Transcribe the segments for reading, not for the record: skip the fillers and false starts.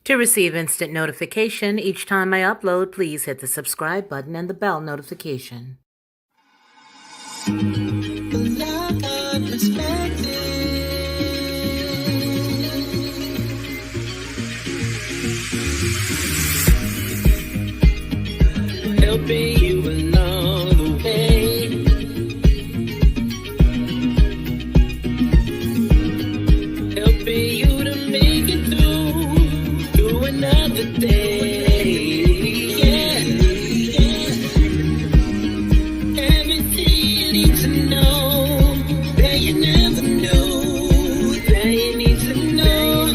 To receive instant notification each time I upload, please hit the subscribe button and the bell notification. Helping you along the way. Helping you to make it through another day. Yeah. Everything you need to know that you never knew, that you need to know.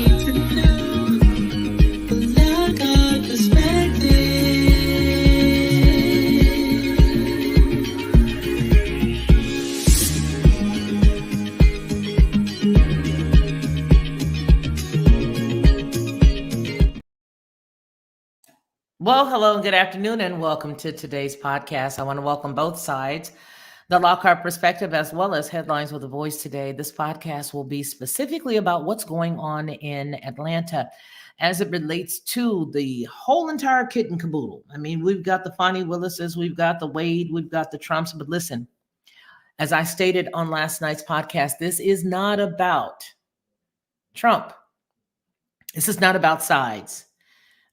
Lockhart Perspective. Well, hello and good afternoon, and welcome to today's podcast. I want to welcome both sides, the Lockhart Perspective, as well as Headlines with a Voice today. This podcast will be specifically about what's going on in Atlanta as it relates to the whole entire kit and caboodle. I mean, we've got the Fani Willises, we've got the Wade, we've got the Trumps, but listen, as I stated on last night's podcast, this is not about Trump. This is not about sides.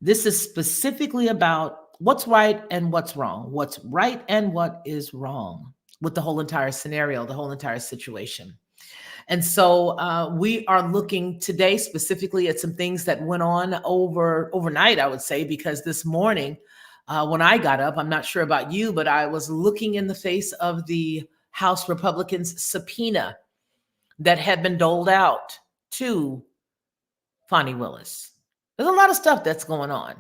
This is specifically about what's right and what's wrong, what's right and what is wrong with the whole entire scenario, the whole entire situation. And so we are looking today specifically at some things that went on overnight, I would say, because this morning when I got up, I'm not sure about you, but I was looking in the face of the House Republicans' subpoena that had been doled out to Fani Willis. There's a lot of stuff that's going on.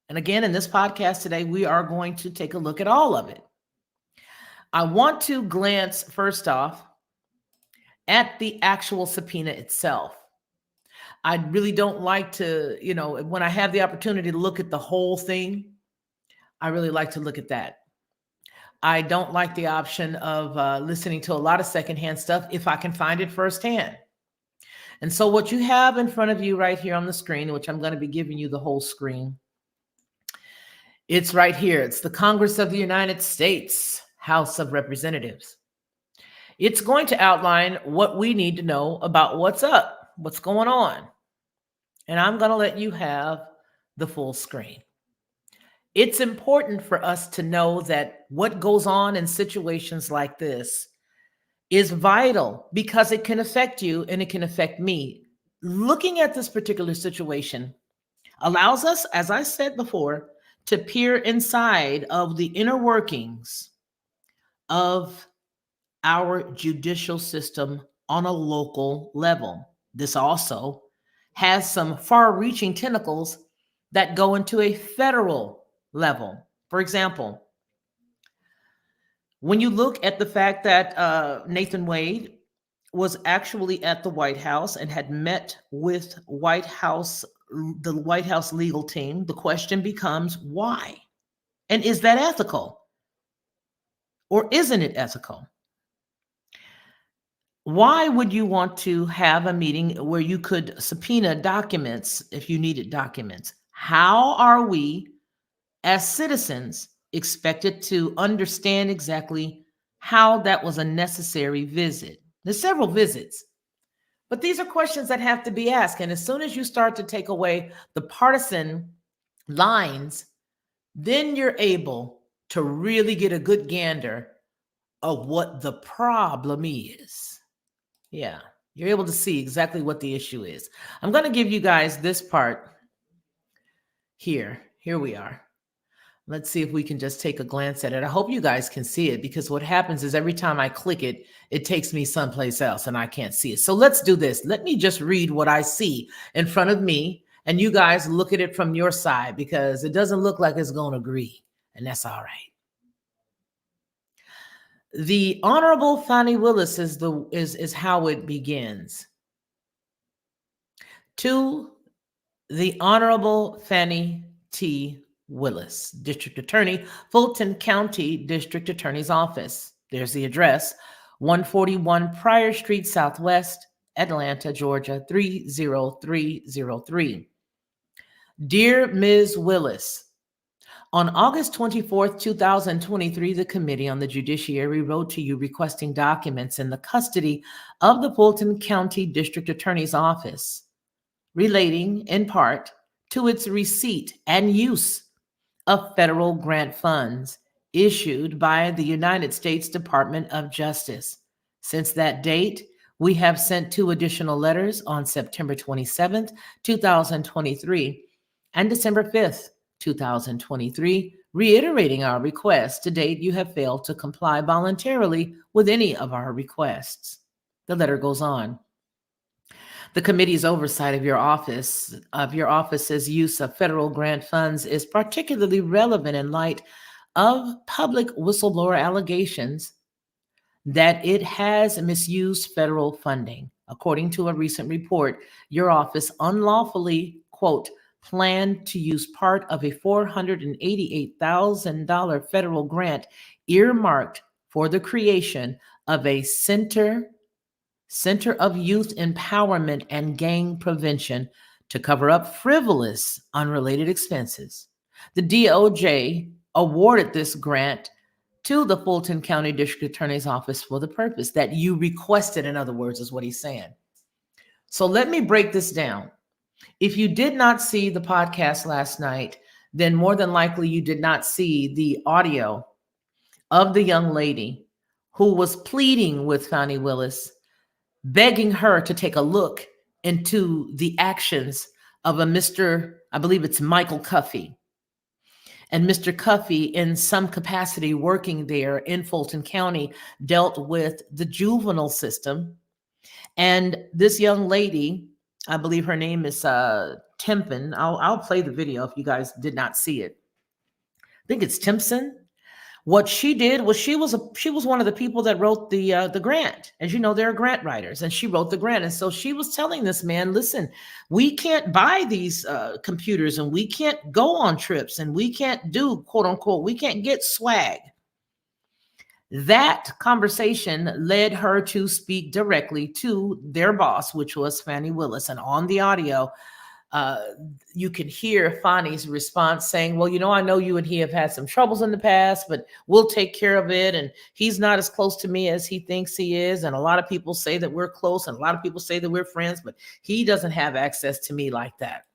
And again, in this podcast today, we are going to take a look at all of it. I want to glance first off at the actual subpoena itself. I really don't like to, when I have the opportunity to look at the whole thing, I really like to look at that. I don't like the option of listening to a lot of secondhand stuff if I can find it firsthand. And so what you have in front of you right here on the screen, which I'm going to be giving you the whole screen, it's right here. It's the Congress of the United States, House of Representatives. It's going to outline what we need to know about what's up, what's going on. And I'm going to let you have the full screen. It's important for us to know that what goes on in situations like this is vital because it can affect you and it can affect me. Looking at this particular situation allows us, as I said before, to peer inside of the inner workings of our judicial system on a local level. This also has some far-reaching tentacles that go into a federal level. For example, when you look at the fact that Nathan Wade was actually at the White House and had met with the White House legal team, the question becomes why? And is that ethical? Or isn't it ethical? Why would you want to have a meeting where you could subpoena documents if you needed documents? How are we as citizens expected to understand exactly how that was a necessary visit? There's several visits, but these are questions that have to be asked. And as soon as you start to take away the partisan lines, then you're able to really get a good gander of what the problem is. Yeah, you're able to see exactly what the issue is. I'm going to give you guys this part here. Here we are. Let's see if we can just take a glance at it. I hope you guys can see it because what happens is every time I click it, it takes me someplace else and I can't see it. So let's do this. Let me just read what I see in front of me and you guys look at it from your side because it doesn't look like it's going to agree, and that's all right. The Honorable Fani Willis is how it begins. To the Honorable Fani T. Willis, District Attorney, Fulton County District Attorney's Office. There's the address, 141 Pryor Street Southwest, Atlanta, Georgia, 30303. Dear Ms. Willis, on August 24th, 2023, the Committee on the Judiciary wrote to you requesting documents in the custody of the Fulton County District Attorney's Office relating, in part, to its receipt and use of federal grant funds issued by the United States Department of Justice. Since that date, we have sent 2 additional letters on September 27th, 2023, and December 5th, 2023, reiterating our request. To date, you have failed to comply voluntarily with any of our requests. The letter goes on. The committee's oversight of your office's use of federal grant funds is particularly relevant in light of public whistleblower allegations that it has misused federal funding. According to a recent report, your office unlawfully, quote, planned to use part of a $488,000 federal grant earmarked for the creation of a Center of Youth Empowerment and Gang Prevention to cover up frivolous, unrelated expenses. The DOJ awarded this grant to the Fulton County District Attorney's Office for the purpose that you requested, in other words, is what he's saying. So let me break this down. If you did not see the podcast last night, then more than likely you did not see the audio of the young lady who was pleading with Fani Willis, begging her to take a look into the actions of a Mr., I believe it's Michael Cuffey. And Mr. Cuffey, in some capacity working there in Fulton County, dealt with the juvenile system. And this young lady, I believe her name is Timpson. I'll play the video if you guys did not see it. I think it's Timpson. What she did was she was one of the people that wrote the grant. As you know, there are grant writers, and she wrote the grant. And so she was telling this man, listen, we can't buy these computers, and we can't go on trips, and we can't do, quote unquote, we can't get swag. That conversation led her to speak directly to their boss, which was Fani Willis. And on the audio, you can hear Fani's response saying, well, you know, I know you and he have had some troubles in the past, but we'll take care of it. And he's not as close to me as he thinks he is. And a lot of people say that we're close, and a lot of people say that we're friends, but he doesn't have access to me like that.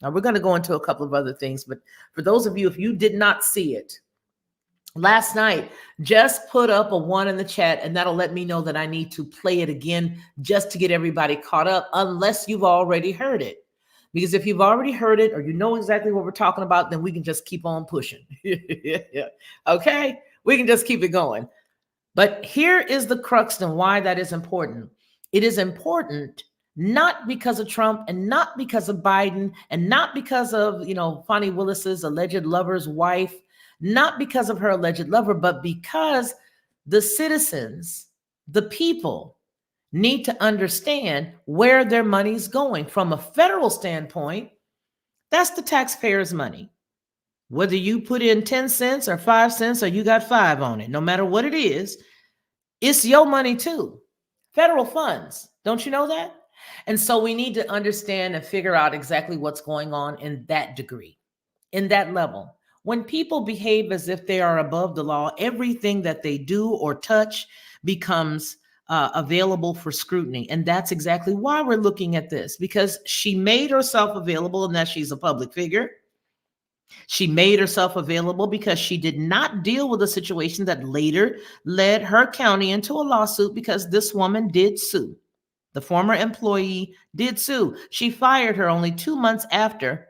Now, we're going to go into a couple of other things, but for those of you, if you did not see it, last night, just put up a 1 in the chat, and that'll let me know that I need to play it again just to get everybody caught up, unless you've already heard it. Because if you've already heard it, or you know exactly what we're talking about, then we can just keep on pushing. Okay? We can just keep it going. But here is the crux and why that is important. It is important not because of Trump, and not because of Biden, and not because of, Fani Willis's alleged lover's wife, not because of her alleged lover, but because the citizens, the people, need to understand where their money's going. From a federal standpoint, that's the taxpayers' money. Whether you put in 10 cents or 5 cents, or you got 5 on it, no matter what it is, it's your money too. Federal funds. Don't you know that? And so we need to understand and figure out exactly what's going on in that degree, in that level. When people behave as if they are above the law, everything that they do or touch becomes available for scrutiny. And that's exactly why we're looking at this, because she made herself available, and that she's a public figure. She made herself available because she did not deal with a situation that later led her county into a lawsuit, because this woman did sue. The former employee did sue. She fired her only 2 months after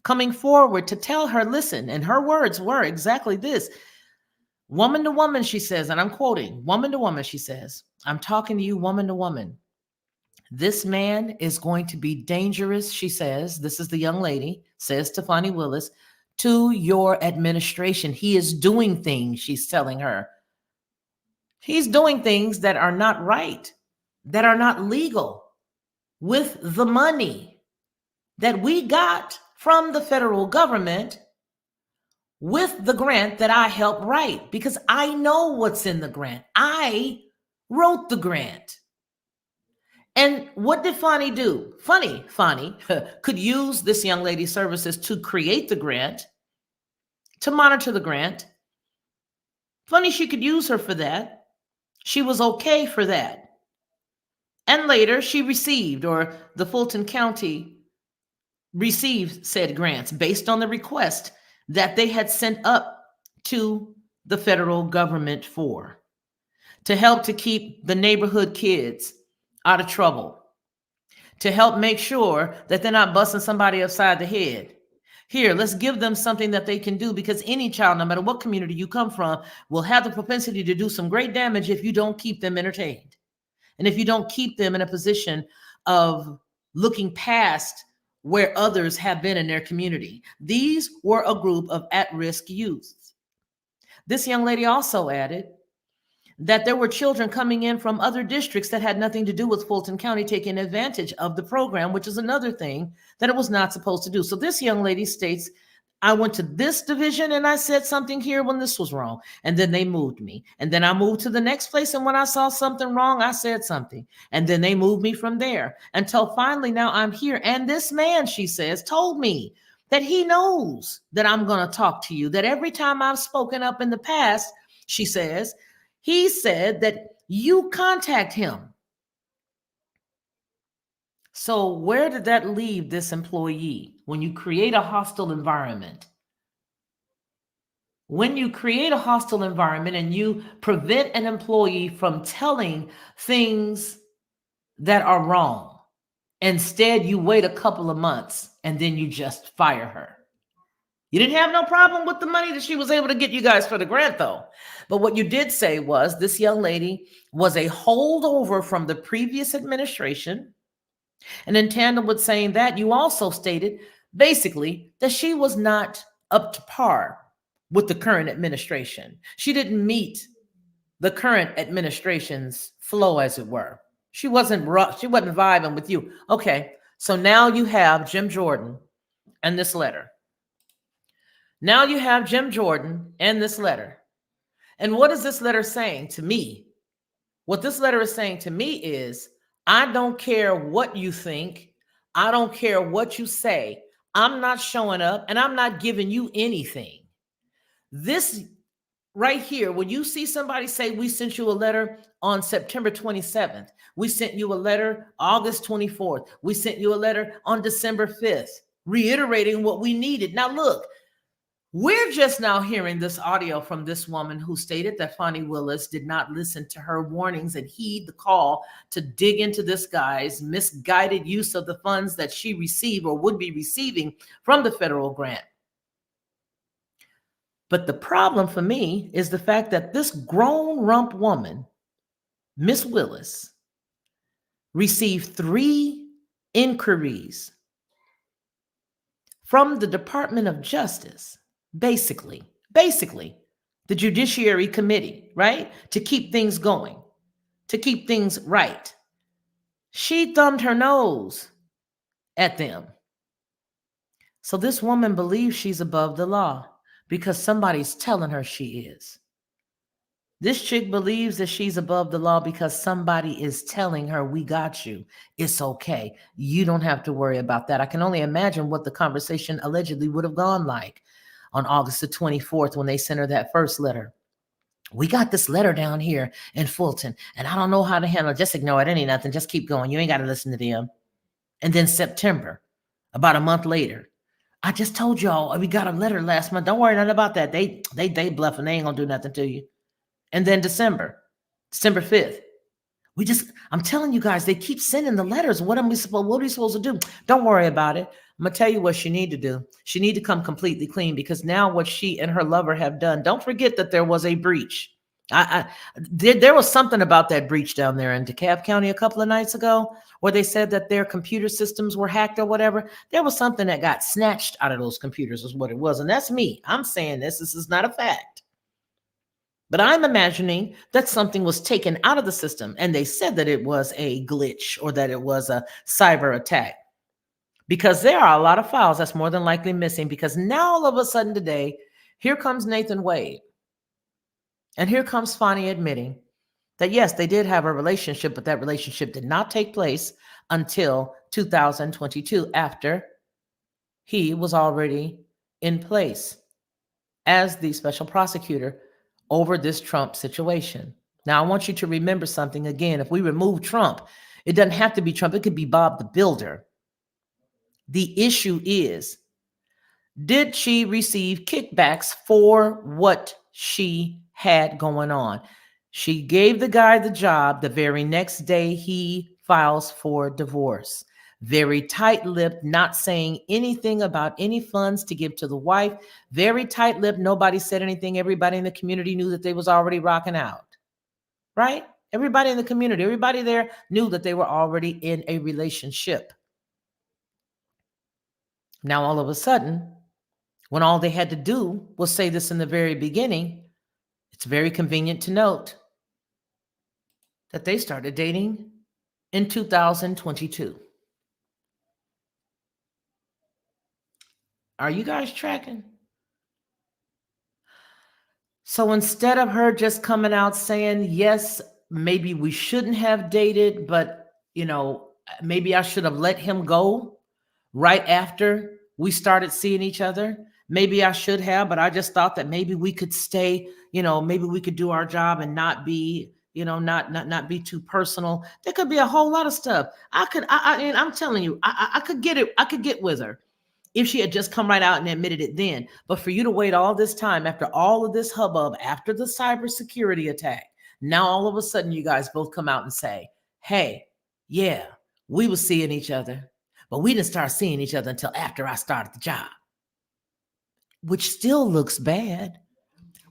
coming forward to tell her, listen, and her words were exactly this. Woman to woman, she says, and I'm quoting, woman to woman, she says, I'm talking to you woman to woman. This man is going to be dangerous, she says. This is the young lady, says to Fani Willis, to your administration. He is doing things, she's telling her. He's doing things that are not right, that are not legal, with the money that we got from the federal government, with the grant that I helped write, because I know what's in the grant. I wrote the grant. And what did Fani do? Fani could use this young lady's services to create the grant, to monitor the grant. Funny, she could use her for that. She was okay for that. And later she received, or the Fulton County received said grants based on the request that they had sent up to the federal government for, to help to keep the neighborhood kids out of trouble, to help make sure that they're not busting somebody upside the head. Here, let's give them something that they can do, because any child, no matter what community you come from, will have the propensity to do some great damage if you don't keep them entertained. And if you don't keep them in a position of looking past where others have been in their community. These were a group of at-risk youth. This young lady also added that there were children coming in from other districts that had nothing to do with Fulton County taking advantage of the program, which is another thing that it was not supposed to do. So this young lady states, I went to this division and I said something here when this was wrong. And then they moved me. And then I moved to the next place. And when I saw something wrong, I said something. And then they moved me from there until finally now I'm here. And this man, she says, told me that he knows that I'm going to talk to you, that every time I've spoken up in the past, she says, he said that you contact him. So where did that leave this employee? When you create a hostile environment, when you create a hostile environment and you prevent an employee from telling things that are wrong, instead you wait a couple of months and then you just fire her. You didn't have no problem with the money that she was able to get you guys for the grant, though. But what you did say was this young lady was a holdover from the previous administration. And in tandem with saying that, you also stated basically that she was not up to par with the current administration. She didn't meet the current administration's flow, as it were. She wasn't vibing with you. Okay, so now you have Jim Jordan and this letter. Now you have Jim Jordan and this letter. And what is this letter saying to me? What this letter is saying to me is, I don't care what you think. I don't care what you say. I'm not showing up and I'm not giving you anything. This right here, when you see somebody say, we sent you a letter on September 27th. We sent you a letter August 24th. We sent you a letter on December 5th, reiterating what we needed. Now, look, we're just now hearing this audio from this woman who stated that Fani Willis did not listen to her warnings and heed the call to dig into this guy's misguided use of the funds that she received or would be receiving from the federal grant. But the problem for me is the fact that this grown rump woman, Miss Willis, received 3 inquiries from the Department of Justice. Basically, the Judiciary Committee, right? To keep things going, to keep things right. She thumbed her nose at them. So this woman believes she's above the law because somebody's telling her she is. This chick believes that she's above the law because somebody is telling her, we got you. It's okay. You don't have to worry about that. I can only imagine what the conversation allegedly would have gone like on August the 24th when they sent her that first letter. We got this letter down here in Fulton, and I don't know how to handle it. Just ignore it. It ain't nothing. Just keep going. You ain't got to listen to them. And then September, about a month later, I just told y'all we got a letter last month. Don't worry nothing about that. They bluffing. They ain't gonna do nothing to you. And then December 5th. I'm telling you guys, they keep sending the letters. What are we supposed to do? Don't worry about it. I'm going to tell you what she need to do. She need to come completely clean, because now what she and her lover have done, don't forget that there was a breach. There was something about that breach down there in DeKalb County a couple of nights ago where they said that their computer systems were hacked or whatever. There was something that got snatched out of those computers is what it was. And that's me. I'm saying this is not a fact. But I'm imagining that something was taken out of the system and they said that it was a glitch or that it was a cyber attack. Because there are a lot of files that's more than likely missing, because now all of a sudden today, here comes Nathan Wade. And here comes Fani admitting that yes, they did have a relationship, but that relationship did not take place until 2022, after he was already in place as the special prosecutor over this Trump situation. Now, I want you to remember something again. If we remove Trump, it doesn't have to be Trump, it could be Bob the Builder. The issue is, did she receive kickbacks for what she had going on? She gave the guy the job. The very next day, he files for divorce. Very tight-lipped, not saying anything about any funds to give to the wife. Very tight-lipped. Nobody said anything. Everybody in the community knew that they was already rocking out, right? Everybody in the community, everybody there knew that they were already in a relationship. Now, all of a sudden, when all they had to do was say this in the very beginning, it's very convenient to note that they started dating in 2022. Are you guys tracking? So instead of her just coming out saying, yes, maybe we shouldn't have dated, but, maybe I should have let him go right after we started seeing each other. Maybe I should have, but I just thought that maybe we could stay, maybe we could do our job and not be, not be too personal. There could be a whole lot of stuff. And I'm telling you, I could get it. I could get with her if she had just come right out and admitted it then. But for you to wait all this time after all of this hubbub, after the cybersecurity attack, now all of a sudden you guys both come out and say, hey, yeah, we were seeing each other, but we didn't start seeing each other until after I started the job, which still looks bad,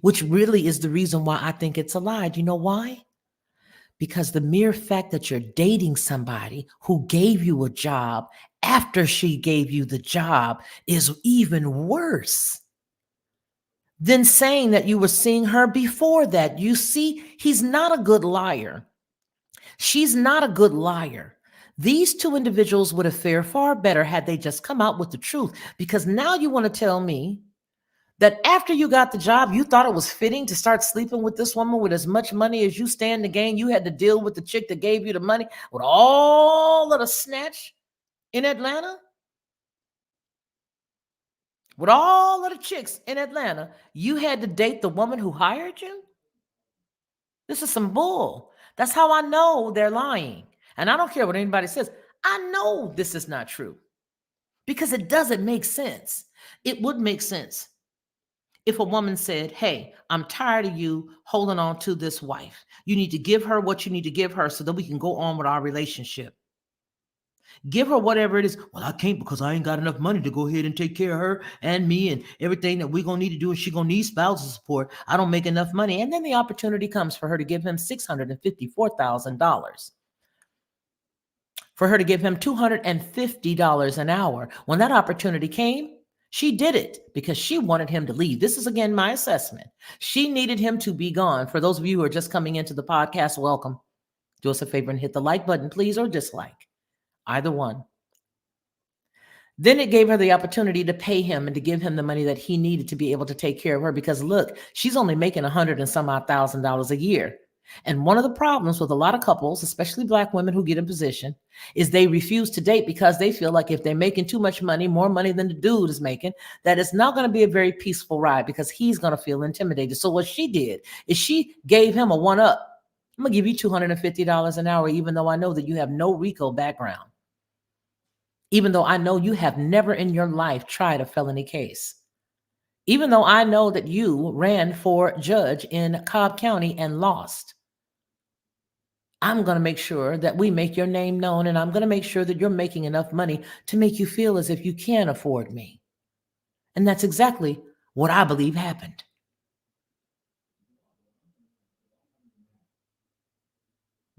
which really is the reason why I think it's a lie. Do you know why? Because the mere fact that you're dating somebody who gave you a job after she gave you the job is even worse than saying that you were seeing her before that. You see, he's not a good liar. She's not a good liar. These two individuals would have fared far better had they just come out with the truth, because now you want to tell me that after you got the job, you thought it was fitting to start sleeping with this woman with as much money as you stand to gain. You had to deal with the chick that gave you the money with all of the snatch in Atlanta? With all of the chicks in Atlanta, you had to date the woman who hired you? This is some bull. That's how I know they're lying. And I don't care what anybody says. I know this is not true because it doesn't make sense. It would make sense if a woman said, hey, I'm tired of you holding on to this wife. You need to give her what you need to give her so that we can go on with our relationship. Give her whatever it is. Well, I can't because I ain't got enough money to go ahead and take care of her and me and everything that we're going to need to do. And she's going to need spousal support. I don't make enough money. And then the opportunity comes for her to give him $654,000. For her to give him $250 an hour. When that opportunity came, she did it because she wanted him to leave. This is, again, my assessment. She needed him to be gone. For those of you who are just coming into the podcast, welcome. Do us a favor and hit the like button, please, or dislike. Either one. Then it gave her the opportunity to pay him and to give him the money that he needed to be able to take care of her. Because look, she's only making $100,000 and some odd $1,000 a year. And one of the problems with a lot of couples, especially Black women who get in position, is they refuse to date because they feel like if they're making too much money, more money than the dude is making, that it's not going to be a very peaceful ride because he's going to feel intimidated. So what she did is she gave him a one-up. I'm going to give you $250 an hour, even though I know that you have no RICO background. Even though I know you have never in your life tried a felony case. Even though I know that you ran for judge in Cobb County and lost. I'm going to make sure that we make your name known, and I'm going to make sure that you're making enough money to make you feel as if you can afford me. And that's exactly what I believe happened.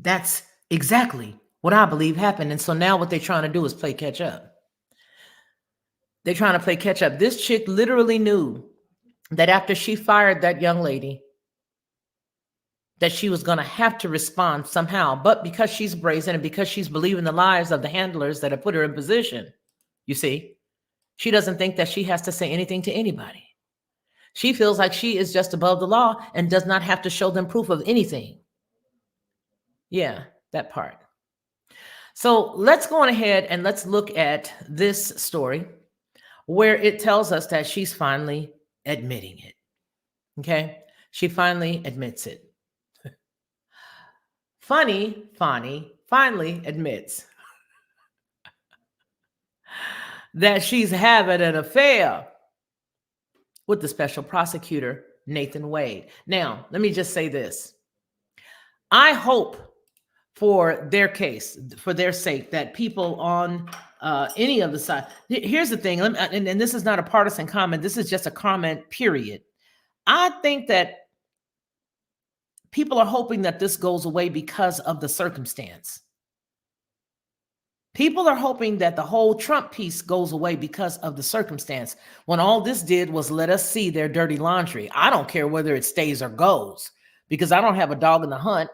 That's exactly what I believe happened. And so now what they're trying to do is play catch up. They're trying to play catch up. This chick literally knew that after she fired that young lady, that she was going to have to respond somehow. But because she's brazen and because she's believing the lies of the handlers that have put her in position, you see, she doesn't think that she has to say anything to anybody. She feels like she is just above the law and does not have to show them proof of anything. Yeah, that part. So let's go on ahead and let's look at this story where it tells us that she's finally admitting it. Okay. She finally admits it. Fani finally admits that she's having an affair with the special prosecutor, Nathan Wade. Now, let me just say this. I hope for their case, for their sake, that people on any of the side. Here's the thing, and this is not a partisan comment. This is just a comment, period. I think that people are hoping that this goes away because of the circumstance. People are hoping that the whole Trump piece goes away because of the circumstance, when all this did was let us see their dirty laundry. I don't care whether it stays or goes, because I don't have a dog in the hunt.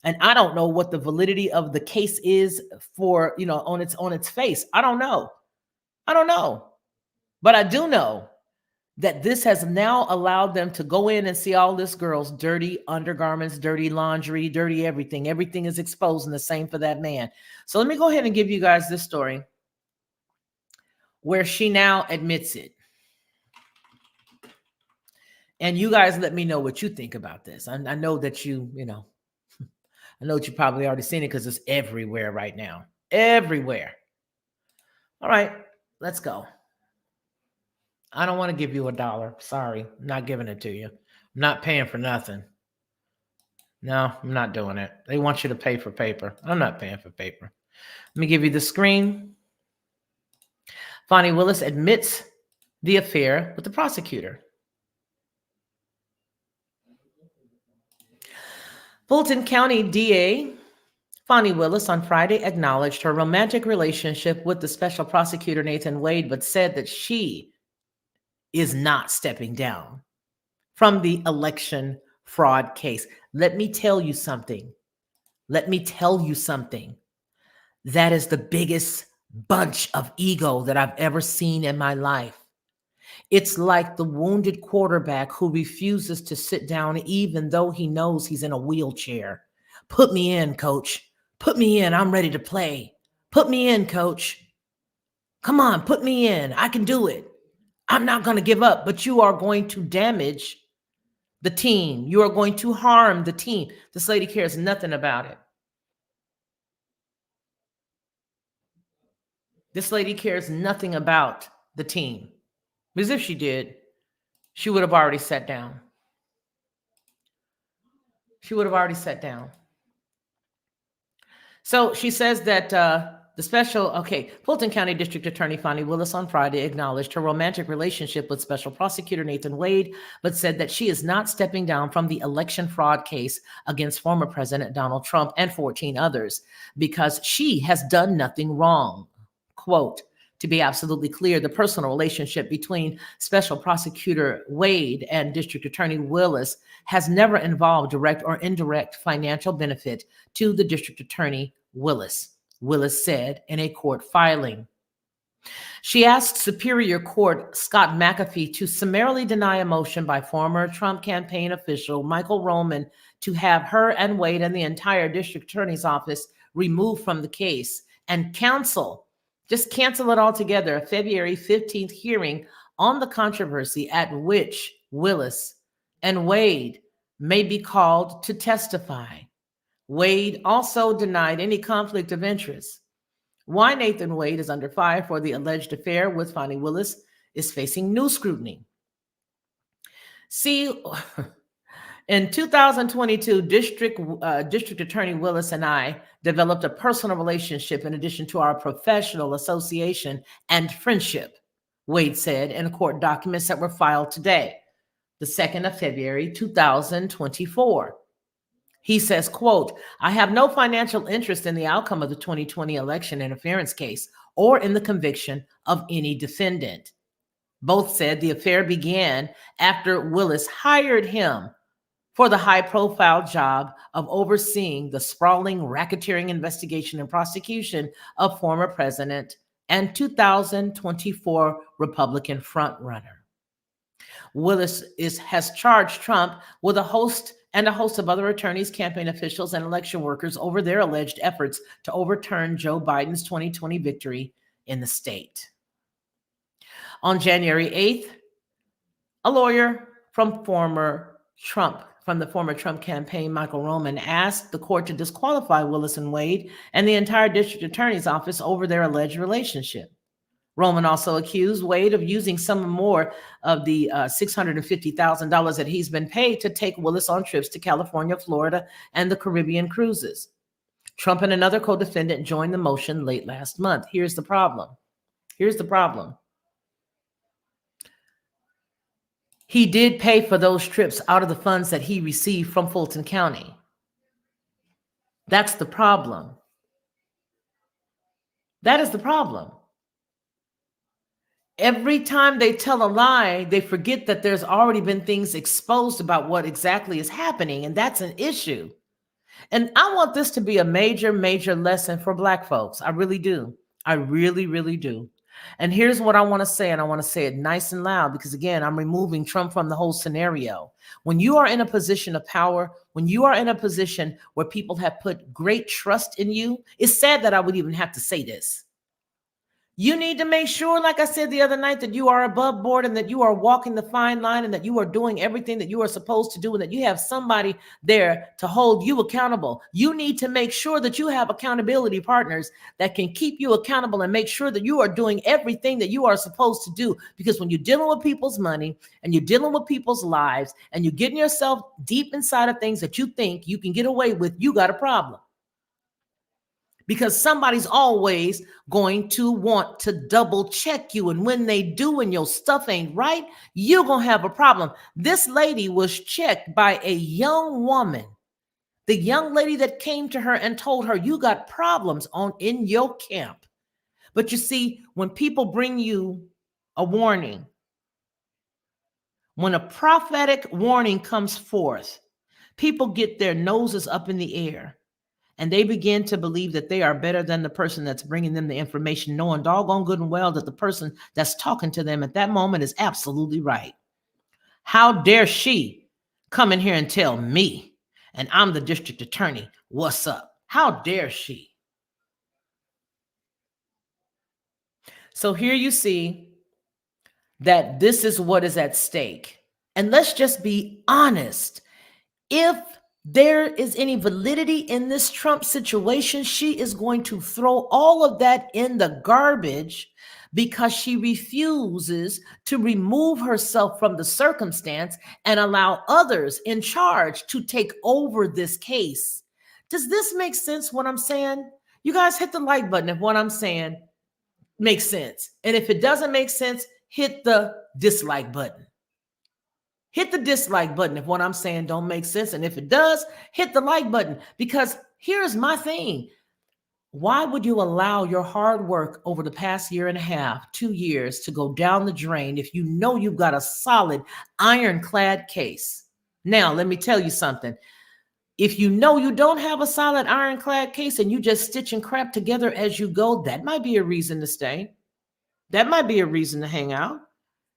And I don't know what the validity of the case is for, on its face. I don't know. But I do know that this has now allowed them to go in and see all this girl's dirty undergarments, dirty laundry, dirty everything. Everything is exposed, and the same for that man. So let me go ahead and give you guys this story where she now admits it. And you guys let me know what you think about this. I know that I know that you probably already seen it because it's everywhere right now. Everywhere. All right, let's go. I don't want to give you $1. Sorry, I'm not giving it to you. I'm not paying for nothing. No, I'm not doing it. They want you to pay for paper. I'm not paying for paper. Let me give you the screen. Fani Willis admits the affair with the prosecutor. Fulton County DA Fani Willis on Friday acknowledged her romantic relationship with the special prosecutor Nathan Wade, but said that she is not stepping down from the election fraud case. Let me tell you something. That is the biggest bunch of ego that I've ever seen in my life. It's like the wounded quarterback who refuses to sit down even though he knows he's in a wheelchair. Put me in, coach. Put me in. I'm ready to play. Put me in, coach. Come on, put me in. I can do it. I'm not going to give up, but you are going to damage the team. You are going to harm the team. This lady cares nothing about it. This lady cares nothing about the team. Because if she did, she would have already sat down. So she says that Fulton County District Attorney Fani Willis on Friday acknowledged her romantic relationship with Special Prosecutor Nathan Wade, but said that she is not stepping down from the election fraud case against former President Donald Trump and 14 others because she has done nothing wrong. Quote, to be absolutely clear, the personal relationship between Special Prosecutor Wade and District Attorney Willis has never involved direct or indirect financial benefit to the District Attorney Willis said in a court filing. She asked Superior Court Scott McAfee to summarily deny a motion by former Trump campaign official Michael Roman to have her and Wade and the entire District Attorney's office removed from the case and cancel it altogether, a February 15th hearing on the controversy at which Willis and Wade may be called to testify. Wade also denied any conflict of interest. Why Nathan Wade is under fire for the alleged affair with Fani Willis is facing new scrutiny. See, in 2022, District Attorney Willis and I developed a personal relationship in addition to our professional association and friendship, Wade said in court documents that were filed today, the 2nd of February, 2024. He says, quote, I have no financial interest in the outcome of the 2020 election interference case or in the conviction of any defendant. Both said the affair began after Willis hired him for the high-profile job of overseeing the sprawling racketeering investigation and prosecution of former president and 2024 Republican frontrunner. Willis has charged Trump with a host and a host of other attorneys, campaign officials, and election workers over their alleged efforts to overturn Joe Biden's 2020 victory in the state. On January 8th, a lawyer from the former Trump campaign, Michael Roman, asked the court to disqualify Willis and Wade and the entire district attorney's office over their alleged relationship. Roman also accused Wade of using some more of the $650,000 that he's been paid to take Willis on trips to California, Florida, and the Caribbean cruises. Trump and another co-defendant joined the motion late last month. Here's the problem. He did pay for those trips out of the funds that he received from Fulton County. That's the problem. That is the problem. Every time they tell a lie, they forget that there's already been things exposed about what exactly is happening, and that's an issue. And I want this to be a major, major lesson for Black folks. I really do. I really, really do. And here's what I want to say, and I want to say it nice and loud, because again, I'm removing Trump from the whole scenario. When you are in a position of power, when you are in a position where people have put great trust in you, it's sad that I would even have to say this. You need to make sure, like I said the other night, that you are above board and that you are walking the fine line and that you are doing everything that you are supposed to do and that you have somebody there to hold you accountable. You need to make sure that you have accountability partners that can keep you accountable and make sure that you are doing everything that you are supposed to do. Because when you're dealing with people's money and you're dealing with people's lives and you're getting yourself deep inside of things that you think you can get away with, you got a problem. Because somebody's always going to want to double check you. And when they do and your stuff ain't right, you're going to have a problem. This lady was checked by a young woman, the young lady that came to her and told her, you got problems in your camp. But you see, when people bring you a warning, when a prophetic warning comes forth, people get their noses up in the air. And they begin to believe that they are better than the person that's bringing them the information, knowing doggone good and well that the person that's talking to them at that moment is absolutely right. How dare she come in here and tell me, and I'm the district attorney, what's up? How dare she? So here you see that this is what is at stake. And let's just be honest. If there is any validity in this Trump situation, she is going to throw all of that in the garbage because she refuses to remove herself from the circumstance and allow others in charge to take over this case. Does this make sense what I'm saying? You guys hit the like button if what I'm saying makes sense. And if it doesn't make sense, hit the dislike button. Hit the dislike button if what I'm saying don't make sense. And if it does, hit the like button. Because here's my thing. Why would you allow your hard work over the past year and a half, 2 years, to go down the drain if you know you've got a solid ironclad case? Now, let me tell you something. If you know you don't have a solid ironclad case and you just stitching crap together as you go, that might be a reason to stay. That might be a reason to hang out.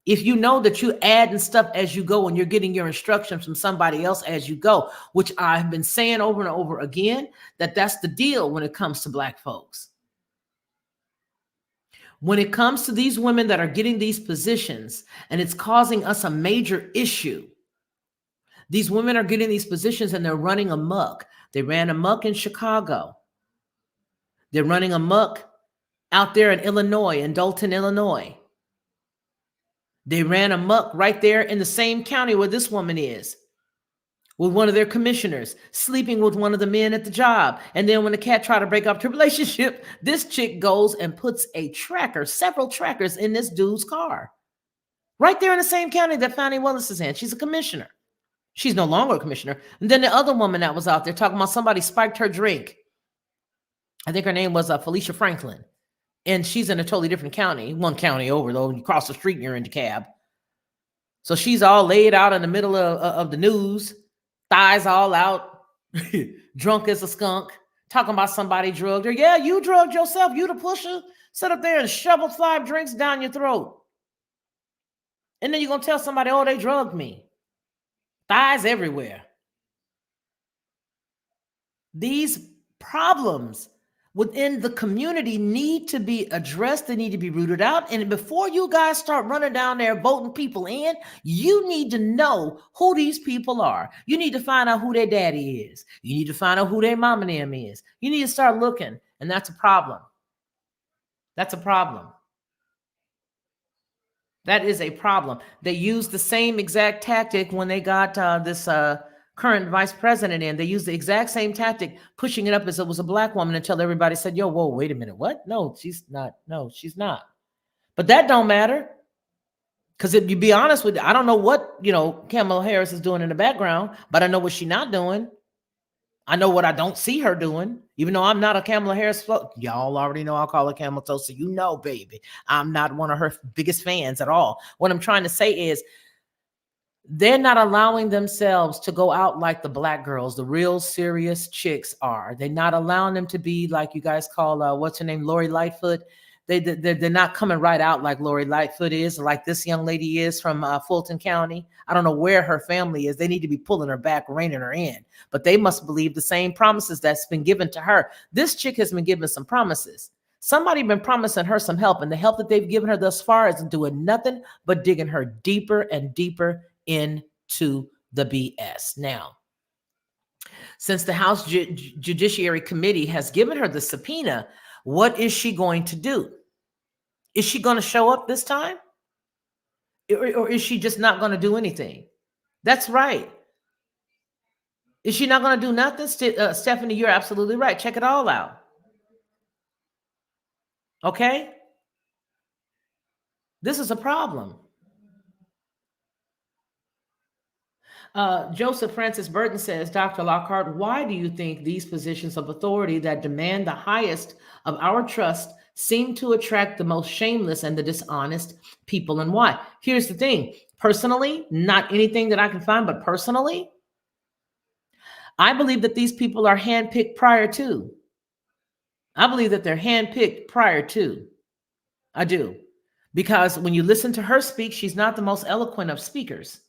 If you know that you adding stuff as you go and you're getting your instructions from somebody else as you go, which I've been saying over and over again, that's the deal when it comes to Black folks. When it comes to these women that are getting these positions and it's causing us a major issue, these women are getting these positions and they're running amok. They ran amok in Chicago. They're running amok out there in Illinois, in Dalton, Illinois. They ran amok right there in the same county where this woman is, with one of their commissioners, sleeping with one of the men at the job. And then when the cat tried to break up the relationship, this chick goes and puts several trackers in this dude's car. Right there in the same county that Fani Willis is in. She's a commissioner. She's no longer a commissioner. And then the other woman that was out there talking about somebody spiked her drink. I think her name was Felicia Franklin. And she's in a totally different county, one county over, though. You cross the street and you're in the cab. So she's all laid out in the middle of the news, thighs all out, drunk as a skunk, talking about somebody drugged her. Yeah, you drugged yourself. You the pusher. Sit up there and shovel 5 drinks down your throat. And then you're going to tell somebody, oh, they drugged me. Thighs everywhere. These problems within the community need to be addressed. They need to be rooted out. And before you guys start running down there voting people in, you need to know who these people are. You need to find out who their daddy is. You need to find out who their mom and them is. You need to start looking. And that's a problem. That's a problem. That is a problem. They used the same exact tactic when they got this current vice president in. They used the exact same tactic, pushing it up as it was a black woman until everybody said, yo, whoa, wait a minute. What? No, she's not. No, she's not. But that don't matter. Because if you be honest with you, I don't know what, Kamala Harris is doing in the background, but I know what she's not doing. I know what I don't see her doing, even though I'm not a Kamala Harris. Y'all already know I'll call her Kamala Toast, so baby, I'm not one of her biggest fans at all. What I'm trying to say is they're not allowing themselves to go out like the black girls, the real serious chicks are. They're not allowing them to be like you guys call, what's her name, Lori Lightfoot. They're not coming right out like Lori Lightfoot is, like this young lady is from Fulton County. I don't know where her family is. They need to be pulling her back, reining her in. But they must believe the same promises that's been given to her. This chick has been given some promises. Somebody been promising her some help, and the help that they've given her thus far isn't doing nothing but digging her deeper and deeper into the BS. Now, since the House Judiciary Committee has given her the subpoena, what is she going to do? Is she going to show up this time? Or is she just not going to do anything? That's right. Is she not going to do nothing? Stephanie, you're absolutely right. Check it all out. Okay? This is a problem. Joseph Francis Burton says, Dr. Lockhart, why do you think these positions of authority that demand the highest of our trust seem to attract the most shameless and the dishonest people, and why? Here's the thing. Personally, not anything that I can find, but personally, I believe that these people are handpicked prior to. I believe that they're handpicked prior to. I do. Because when you listen to her speak, she's not the most eloquent of speakers.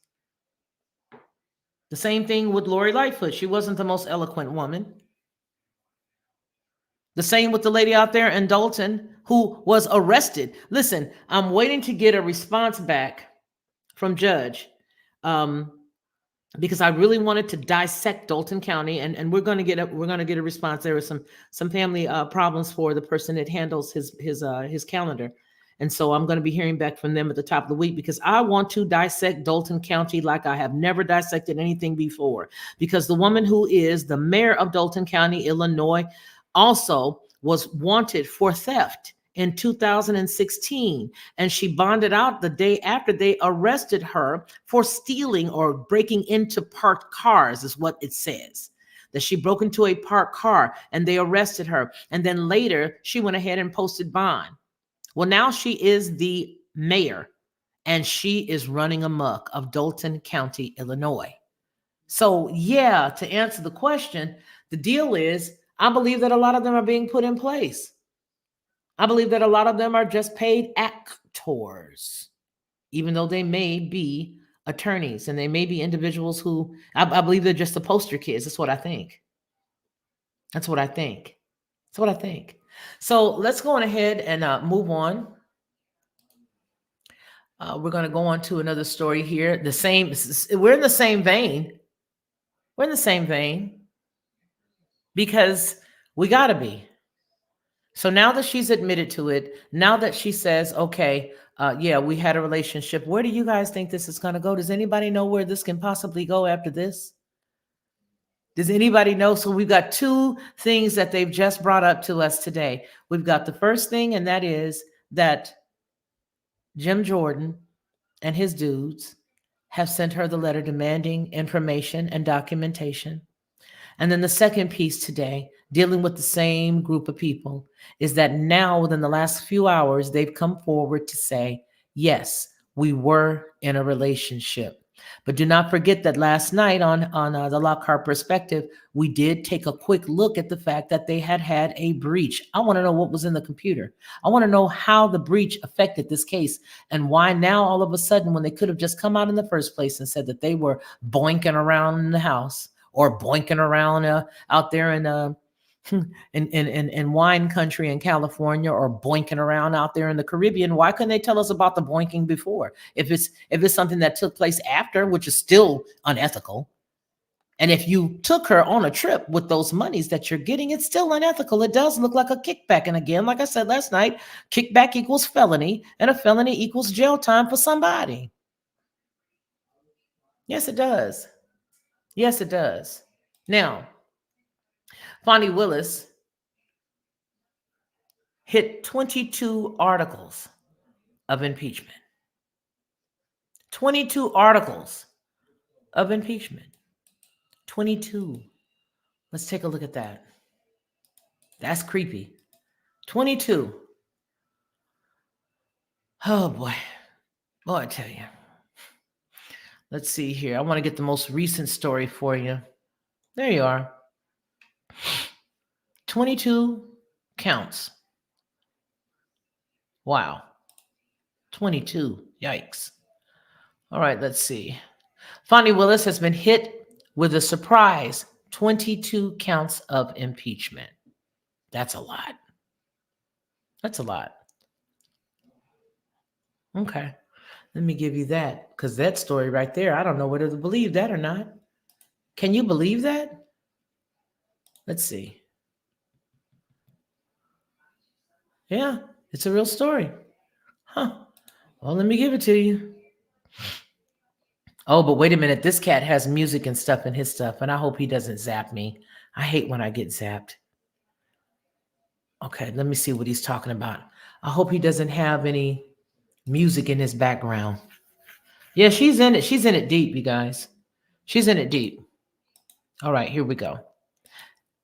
The same thing with Lori Lightfoot. She wasn't the most eloquent woman. The same with the lady out there in Dalton who was arrested. Listen, I'm waiting to get a response back from Judge because I really wanted to dissect Dalton County, and we're going to get a response. There were some family problems for the person that handles his calendar. And so I'm going to be hearing back from them at the top of the week because I want to dissect Dalton County like I have never dissected anything before. Because the woman who is the mayor of Dalton County, Illinois, also was wanted for theft in 2016. And she bonded out the day after they arrested her for stealing or breaking into parked cars, is what it says. That she broke into a parked car and they arrested her. And then later she went ahead and posted bond. Well, now she is the mayor and she is running amok of Dalton County, Illinois. So yeah, to answer the question, the deal is, I believe that a lot of them are being put in place. I believe that a lot of them are just paid actors, even though they may be attorneys and they may be individuals who, I believe they're just the poster kids. That's what I think. That's what I think. That's what I think. So let's go on ahead and move on. We're going to go on to another story here. We're in the same vein. We're in the same vein because we got to be. So now that she's admitted to it, now that she says, okay, yeah, we had a relationship. Where do you guys think this is going to go? Does anybody know where this can possibly go after this? Does anybody know? So we've got two things that they've just brought up to us today. We've got the first thing, and that is that Jim Jordan and his dudes have sent her the letter demanding information and documentation. And then the second piece today, dealing with the same group of people, is that now within the last few hours, they've come forward to say, yes, we were in a relationship. But do not forget that last night on the Lockhart Perspective, we did take a quick look at the fact that they had a breach. I want to know what was in the computer. I want to know how the breach affected this case and why now all of a sudden, when they could have just come out in the first place and said that they were boinking around in the house or boinking around out there in wine country in California, or boinking around out there in the Caribbean. Why couldn't they tell us about the boinking before? If it's something that took place after, which is still unethical. And if you took her on a trip with those monies that you're getting, it's still unethical. It does look like a kickback. And again, like I said last night, kickback equals felony, and a felony equals jail time for somebody. Yes, it does. Yes, it does. Now, Fani Willis hit 22 articles of impeachment. 22 articles of impeachment. 22. Let's take a look at that. That's creepy. 22. Oh boy. Boy, I tell you. Let's see here. I want to get the most recent story for you. There you are. 22 counts. Wow. 22. Yikes. All right, let's see. Fani Willis has been hit with a surprise 22 counts of impeachment. That's a lot. That's a lot. Okay. Let me give you that, because that story right there, I don't know whether to believe that or not. Can you believe that? Let's see. Yeah, it's a real story. Huh. Well, let me give it to you. Oh, but wait a minute. This cat has music and stuff in his stuff, and I hope he doesn't zap me. I hate when I get zapped. Okay, let me see what he's talking about. I hope he doesn't have any music in his background. Yeah, she's in it. She's in it deep, you guys. She's in it deep. All right, here we go.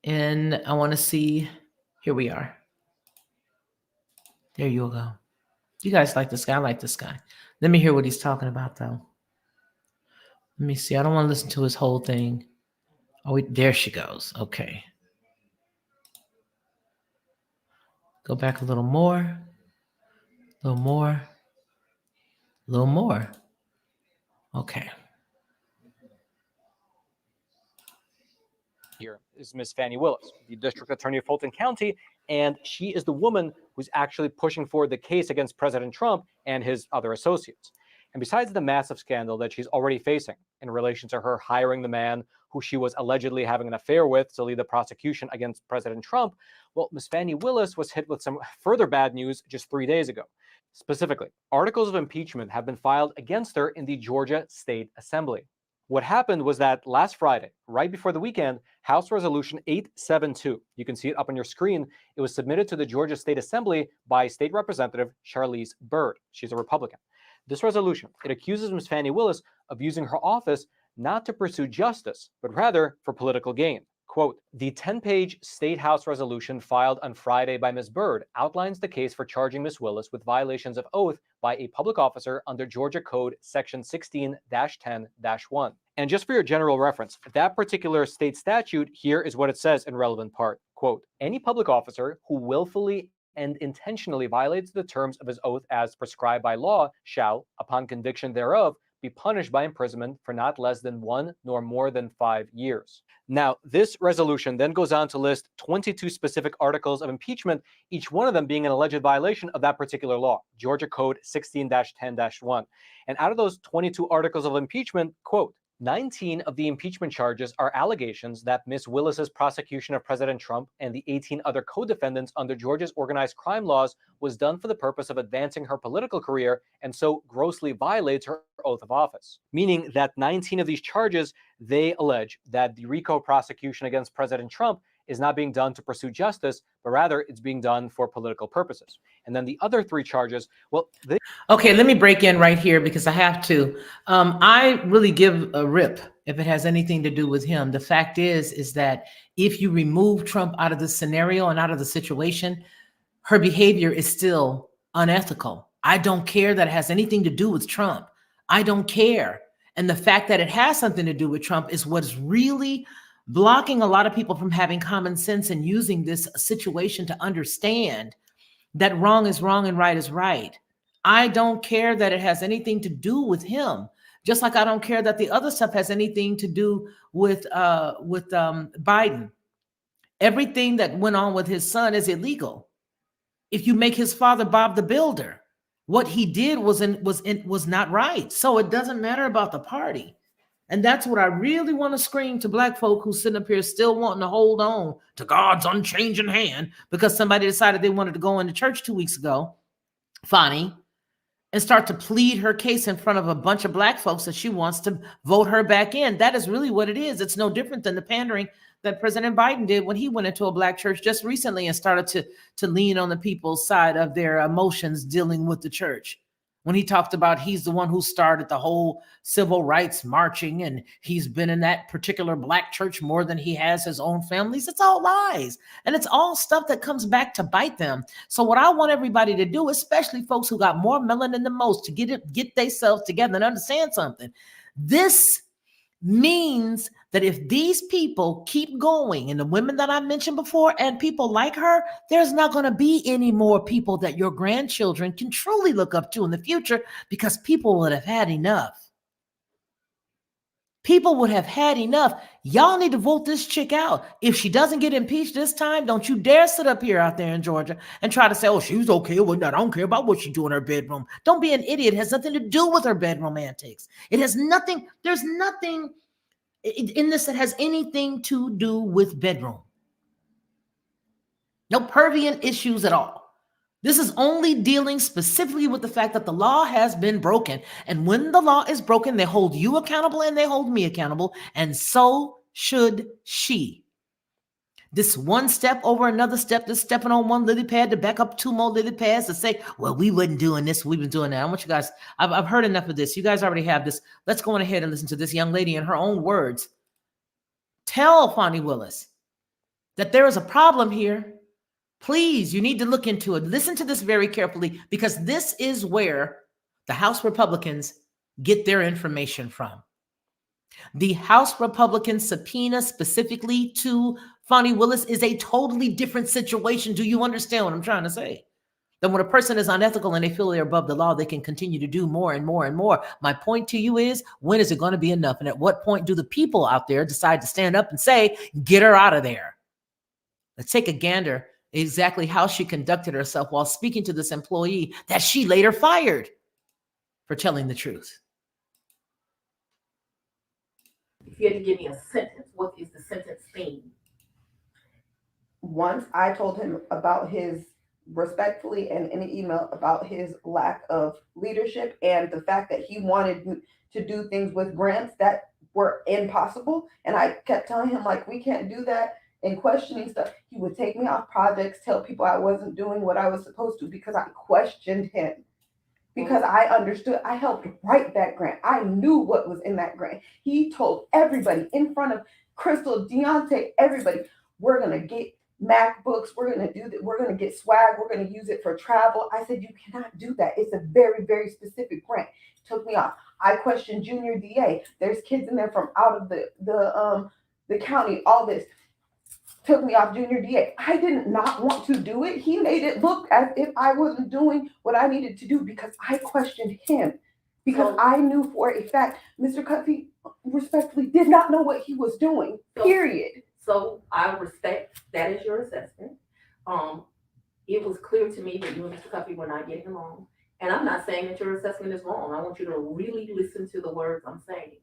And I want to see. Here we are. There you go. You guys like this guy? I like this guy. Let me hear what he's talking about, though. Let me see. I don't want to listen to his whole thing. Oh, wait, there she goes. Okay. Go back a little more. A little more. A little more. Okay. Here is Miss Fani Willis, the district attorney of Fulton County, and she is the woman who's actually pushing forward the case against President Trump and his other associates. And besides the massive scandal that she's already facing in relation to her hiring the man who she was allegedly having an affair with to lead the prosecution against President Trump, well, Miss Fani Willis was hit with some further bad news just 3 days ago. Specifically, articles of impeachment have been filed against her in the Georgia State Assembly. What happened was that last Friday, right before the weekend, House Resolution 872, you can see it up on your screen, it was submitted to the Georgia State Assembly by State Representative Charlize Byrd. She's a Republican. This resolution, it accuses Ms. Fani Willis of using her office not to pursue justice, but rather for political gain. Quote, the 10-page State House resolution filed on Friday by Ms. Byrd outlines the case for charging Ms. Willis with violations of oath by a public officer under Georgia Code Section 16-10-1. And just for your general reference, that particular state statute, here is what it says in relevant part. Quote, any public officer who willfully and intentionally violates the terms of his oath as prescribed by law shall, upon conviction thereof, be punished by imprisonment for not less than 1 nor more than 5 years. Now, this resolution then goes on to list 22 specific articles of impeachment, each one of them being an alleged violation of that particular law, Georgia Code 16-10-1. And out of those 22 articles of impeachment, quote, 19 of the impeachment charges are allegations that Ms. Willis's prosecution of President Trump and the 18 other co-defendants under Georgia's organized crime laws was done for the purpose of advancing her political career and so grossly violates her oath of office. Meaning that 19 of these charges, they allege that the RICO prosecution against President Trump is not being done to pursue justice, but rather it's being done for political purposes. And then the other 3 charges, well, okay, let me break in right here because I have to. I really give a rip if it has anything to do with him. The fact is that if you remove Trump out of the scenario and out of the situation, her behavior is still unethical. I don't care that it has anything to do with Trump. I don't care. And the fact that it has something to do with Trump is what's really blocking a lot of people from having common sense and using this situation to understand that wrong is wrong and right is right. I don't care that it has anything to do with him. Just like I don't care that the other stuff has anything to do with Biden. Everything that went on with his son is illegal. If you make his father Bob the Builder, what he did was not right. So it doesn't matter about the party. And that's what I really want to scream to black folk who sitting up here still wanting to hold on to God's unchanging hand because somebody decided they wanted to go into church 2 weeks ago, Fani, and start to plead her case in front of a bunch of black folks that she wants to vote her back in. That is really what it is. It's no different than the pandering that President Biden did when he went into a black church just recently and started to lean on the people's side of their emotions dealing with the church. When he talked about he's the one who started the whole civil rights marching and he's been in that particular black church more than he has his own families. It's all lies. And it's all stuff that comes back to bite them. So what I want everybody to do, especially folks who got more melanin than most, to get themselves together and understand something. This means that if these people keep going, and the women that I mentioned before and people like her, there's not going to be any more people that your grandchildren can truly look up to in the future because people would have had enough. People would have had enough. Y'all need to vote this chick out. If she doesn't get impeached this time, don't you dare sit up here out there in Georgia and try to say, oh, she's okay with that. I don't care about what she do in her bedroom. Don't be an idiot. It has nothing to do with her bedroom antics. It has nothing. There's nothing in this that has anything to do with bedroom. No perviant issues at all. This is only dealing specifically with the fact that the law has been broken. And when the law is broken, they hold you accountable and they hold me accountable. And so should she. This one step over another step, this stepping on one lily pad to back up two more lily pads to say, well, we wasn't doing this, we've been doing that. I want you guys, I've heard enough of this. You guys already have this. Let's go on ahead and listen to this young lady in her own words. Tell Fani Willis that there is a problem here. Please, you need to look into it. Listen to this very carefully because this is where the House Republicans get their information from. The House Republican subpoena specifically to Fani Willis is a totally different situation. Do you understand what I'm trying to say? That when a person is unethical and they feel they're above the law, they can continue to do more and more and more. My point to you is, when is it going to be enough? And at what point do the people out there decide to stand up and say, get her out of there? Let's take a gander exactly how she conducted herself while speaking to this employee that she later fired for telling the truth. If you had to give me a sentence, what is the sentence theme? Once I told him about his, respectfully and in an email, about his lack of leadership and the fact that he wanted to do things with grants that were impossible. And I kept telling him, like, we can't do that, and questioning stuff. He would take me off projects, tell people I wasn't doing what I was supposed to because I questioned him. Because I understood, I helped write that grant. I knew what was in that grant. He told everybody in front of Crystal, Deontay, everybody, we're going to get MacBooks, we're going to do that, we're going to get swag, we're going to use it for travel. I said, you cannot do that. It's a very, very specific grant. Took me off. I questioned Junior DA. There's kids in there from out of the county, all this. Took me off Junior DA. I did not want to do it. He made it look as if I wasn't doing what I needed to do because I questioned him. Because I knew for a fact Mr. Cuffey respectfully did not know what he was doing, period. So I respect that is your assessment. It was clear to me that you and Mr. Cuffey were not getting along. And I'm not saying that your assessment is wrong. I want you to really listen to the words I'm saying.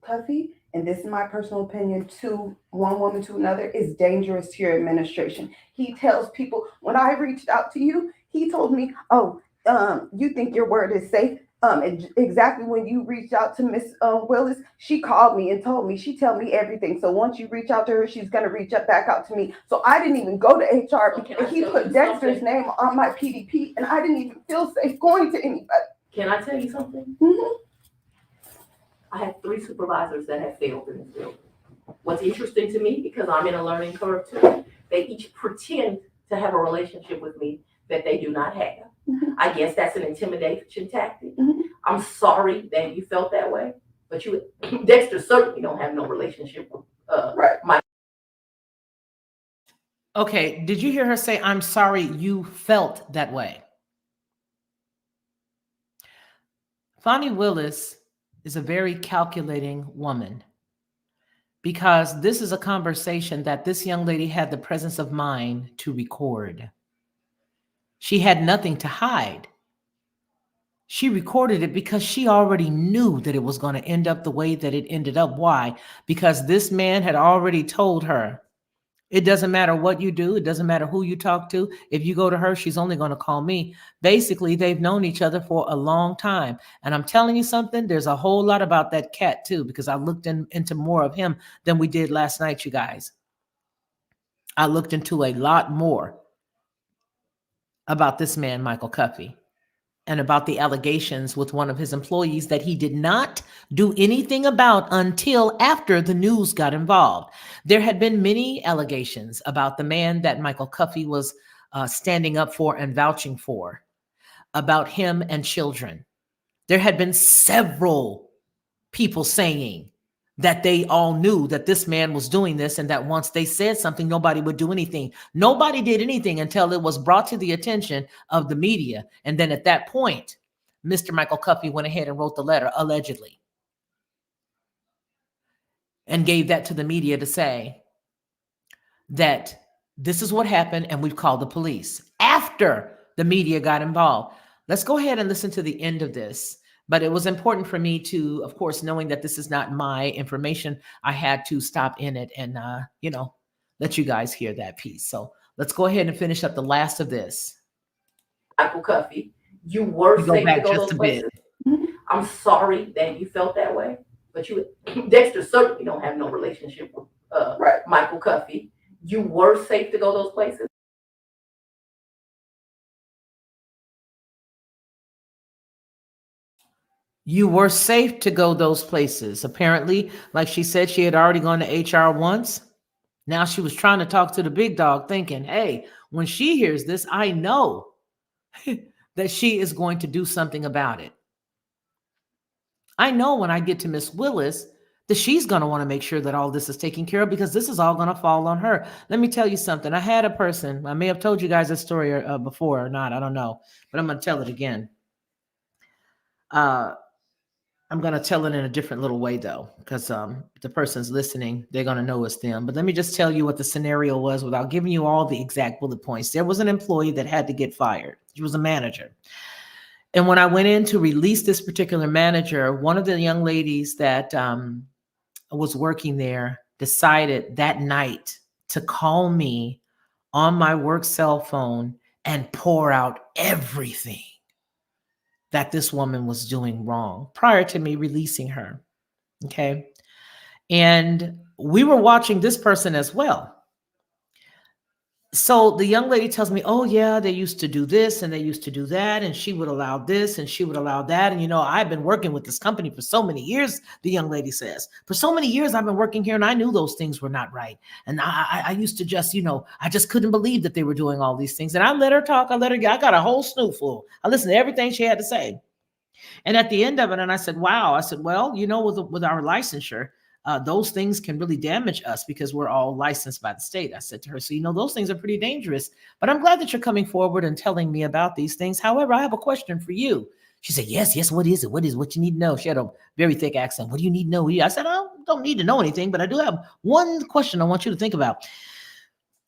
Cuffey, and this is my personal opinion, to one woman to another, is dangerous to your administration. He tells people, when I reached out to you, he told me, oh, you think your word is safe? Exactly when you reached out to Miss Willis, she called me and told me, she tell me everything. So once you reach out to her, she's going to reach up back out to me. So I didn't even go to HR because he put Dexter's name on my PDP and I didn't even feel safe going to anybody. Can I tell you something? Mm-hmm. I had 3 supervisors that have failed in this building. What's interesting to me, because I'm in a learning curve too, they each pretend to have a relationship with me that they do not have. Mm-hmm. I guess that's an intimidation tactic. Mm-hmm. I'm sorry that you felt that way, but you, Dexter, certainly don't have no relationship with my. Okay, did you hear her say, I'm sorry you felt that way? Fani Willis is a very calculating woman, because this is a conversation that this young lady had the presence of mind to record. She had nothing to hide. She recorded it because she already knew that it was going to end up the way that it ended up. Why? Because this man had already told her, it doesn't matter what you do. It doesn't matter who you talk to. If you go to her, she's only going to call me. Basically, they've known each other for a long time. And I'm telling you something, there's a whole lot about that cat too, because I looked into more of him than we did last night, you guys. I looked into a lot more about this man, Michael Cuffey, and about the allegations with one of his employees that he did not do anything about until after the news got involved. There had been many allegations about the man that Michael Cuffey was standing up for and vouching for, about him and children. There had been several people saying that they all knew that this man was doing this, and that once they said something, nobody would do anything. Nobody did anything until it was brought to the attention of the media. And then at that point, Mr. Michael Cuffey went ahead and wrote the letter, allegedly, and gave that to the media to say that this is what happened and we've called the police after the media got involved. Let's go ahead and listen to the end of this. But it was important for me to, of course, knowing that this is not my information, I had to stop in it and, let you guys hear that piece. So let's go ahead and finish up the last of this. Michael Cuffey, you were We go safe to back go just those a bit. places. I'm sorry that you felt that way, but Dexter certainly don't have no relationship with Michael Cuffey. You were safe to go those places. You were safe to go those places. Apparently, like she said, she had already gone to HR once. Now she was trying to talk to the big dog, thinking, hey, when she hears this, I know that she is going to do something about it. I know when I get to Miss Willis that she's going to want to make sure that all this is taken care of, because this is all going to fall on her. Let me tell you something. I had a person, I may have told you guys this story before or not, I don't know, but I'm going to tell it again. I'm going to tell it in a different little way, though, because the person's listening, they're going to know it's them. But let me just tell you what the scenario was without giving you all the exact bullet points. There was an employee that had to get fired. She was a manager. And when I went in to release this particular manager, one of the young ladies that was working there decided that night to call me on my work cell phone and pour out everything that this woman was doing wrong prior to me releasing her. Okay. And we were watching this person as well. So the young lady tells me, oh yeah, they used to do this and they used to do that, and she would allow this and she would allow that. And I've been working with this company for so many years, the young lady says. For so many years I've been working here, and I knew those things were not right. And I used to just, I just couldn't believe that they were doing all these things. And I let her talk, I got a whole snootful. I listened to everything she had to say. And at the end of it, and I said, wow, I said, well, with our licensure, those things can really damage us because we're all licensed by the state. I said to her, so, those things are pretty dangerous, but I'm glad that you're coming forward and telling me about these things. However, I have a question for you. She said, yes. What is it? What you need to know? She had a very thick accent. What do you need to know? I said, I don't need to know anything, but I do have one question I want you to think about.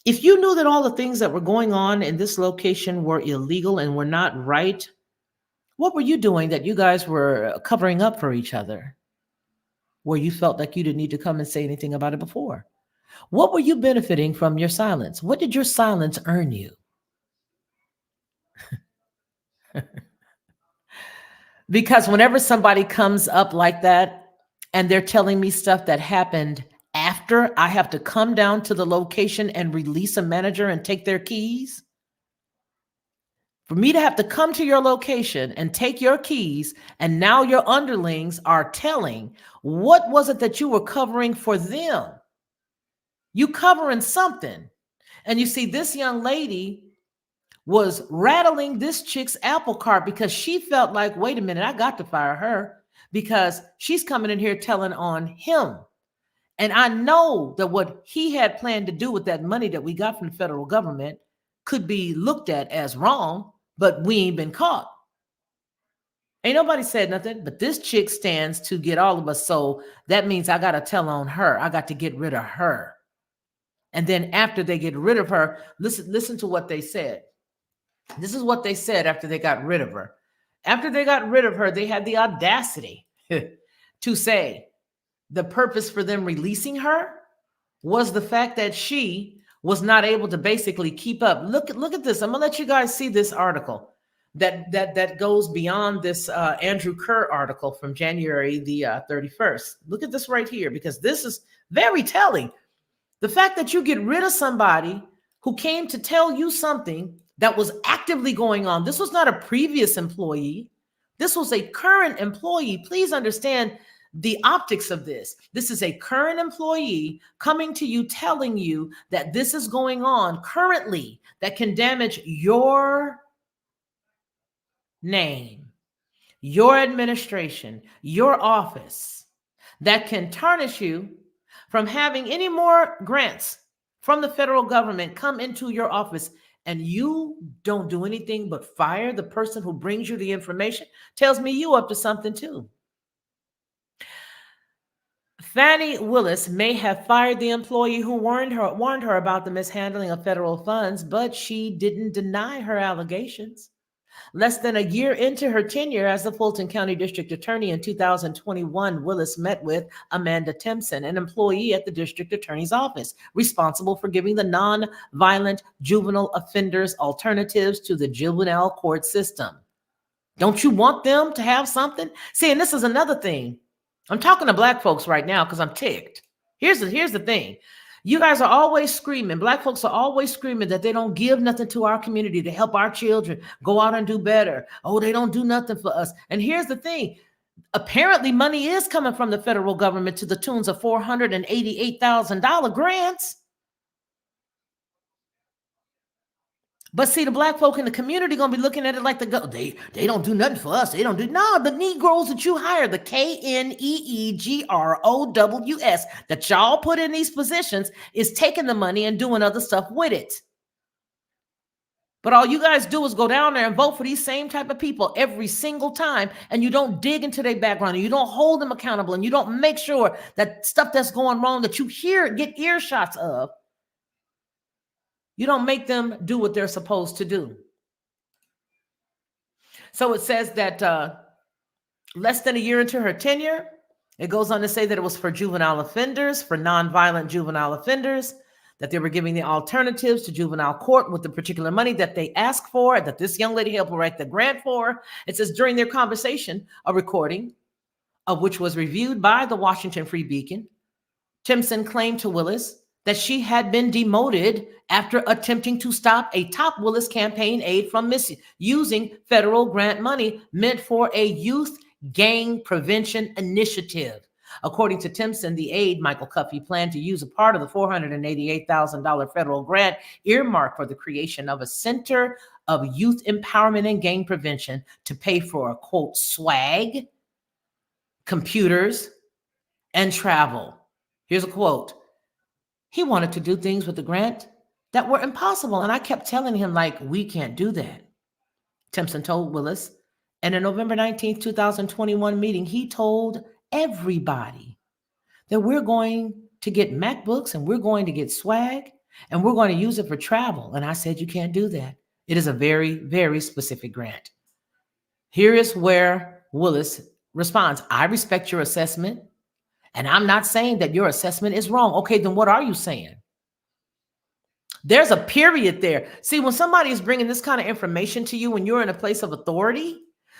If you knew that all the things that were going on in this location were illegal and were not right, what were you doing that you guys were covering up for each other, where you felt like you didn't need to come and say anything about it before? What were you benefiting from your silence? What did your silence earn you? Because whenever somebody comes up like that and they're telling me stuff that happened after I have to come down to the location and release a manager and take their keys, for me to have to come to your location and take your keys, and now your underlings are telling, what was it that you were covering for them? You covering something. And you see, this young lady was rattling this chick's apple cart because she felt like, wait a minute, I got to fire her because she's coming in here telling on him. And I know that what he had planned to do with that money that we got from the federal government could be looked at as wrong, but we ain't been caught. Ain't nobody said nothing, but this chick stands to get all of us. So that means I got to tell on her. I got to get rid of her. And then after they get rid of her, listen to what they said. This is what they said after they got rid of her. After they got rid of her, they had the audacity to say the purpose for them releasing her was the fact that she was not able to basically keep up. Look at this. I'm gonna let you guys see this article that goes beyond this Andrew Kerr article from January the 31st. Look at this right here, because this is very telling. The fact that you get rid of somebody who came to tell you something that was actively going on. This was not a previous employee. This was a current employee. Please understand the optics of this. This is a current employee coming to you, telling you that this is going on currently that can damage your name, your administration, your office, that can tarnish you from having any more grants from the federal government come into your office, and you don't do anything but fire the person who brings you the information. Tells me you up to something too. Fani Willis may have fired the employee who warned her about the mishandling of federal funds, but she didn't deny her allegations. Less than a year into her tenure as the Fulton County District Attorney in 2021, Willis met with Amanda Timpson, an employee at the District Attorney's Office, responsible for giving the non-violent juvenile offenders alternatives to the juvenile court system. Don't you want them to have something? See, and this is another thing. I'm talking to Black folks right now because I'm ticked. Here's the thing. You guys are always screaming. Black folks are always screaming that they don't give nothing to our community to help our children go out and do better. Oh, they don't do nothing for us. And here's the thing. Apparently, money is coming from the federal government to the tunes of $488,000 grants. But see, the Black folk in the community going to be looking at it like they don't do nothing for us. They don't do, no, the Negroes that you hire, the KNEEGROWS that y'all put in these positions is taking the money and doing other stuff with it. But all you guys do is go down there and vote for these same type of people every single time, and you don't dig into their background, and you don't hold them accountable, and you don't make sure that stuff that's going wrong that you get earshots of, you don't make them do what they're supposed to do. So it says that less than a year into her tenure, it goes on to say that it was for juvenile offenders, for nonviolent juvenile offenders, that they were giving the alternatives to juvenile court with the particular money that they asked for, that this young lady helped write the grant for. It says during their conversation, a recording of which was reviewed by the Washington Free Beacon, Timpson claimed to Willis that she had been demoted after attempting to stop a top Willis campaign aide from misusing federal grant money meant for a youth gang prevention initiative. According to Timpson, the aide, Michael Cuffey, planned to use a part of the $488,000 federal grant earmarked for the creation of a Center of Youth Empowerment and Gang Prevention to pay for, quote, swag, computers, and travel. Here's a quote. He wanted to do things with the grant that were impossible. And I kept telling him, like, we can't do that. Timpson told Willis in a November 19th, 2021 meeting, he told everybody that we're going to get MacBooks and we're going to get swag and we're going to use it for travel. And I said, you can't do that. It is a very, very specific grant. Here is where Willis responds. I respect your assessment. And I'm not saying that your assessment is wrong. Okay, then what are you saying? There's a period there. See, when somebody is bringing this kind of information to you, when you're in a place of authority,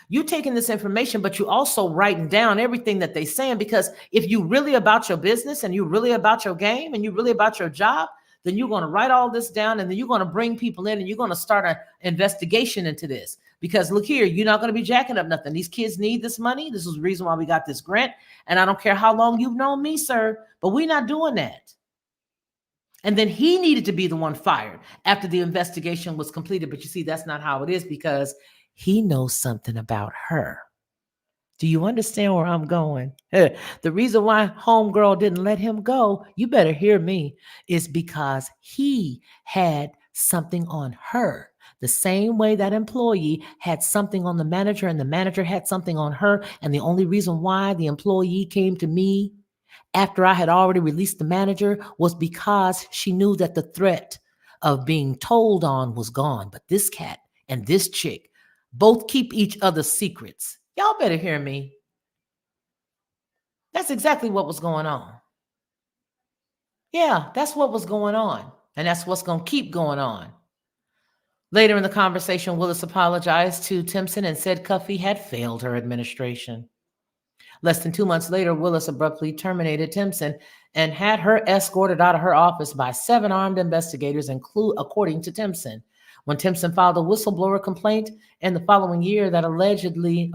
you taking this information, but you also writing down everything that they're saying, because if you really about your business and you really about your game and you really about your job, then you're going to write all this down and then you're going to bring people in and you're going to start an investigation into this. Because look here, you're not going to be jacking up nothing. These kids need this money. This is the reason why we got this grant. And I don't care how long you've known me, sir, but we're not doing that. And then he needed to be the one fired after the investigation was completed. But you see, that's not how it is, because he knows something about her. Do you understand where I'm going? The reason why homegirl didn't let him go, you better hear me, is because he had something on her The same way that employee had something on the manager and the manager had something on her. And the only reason why the employee came to me after I had already released the manager was because she knew that the threat of being told on was gone. But this cat and this chick both keep each other's secrets. Y'all better hear me. That's exactly what was going on. Yeah, that's what was going on. And that's what's going to keep going on. Later in the conversation, Willis apologized to Timpson and said Cuffee had failed her administration. Less than 2 months later, Willis abruptly terminated Timpson and had her escorted out of her office by 7 armed investigators, according to Timpson. When Timpson filed a whistleblower complaint in the following year that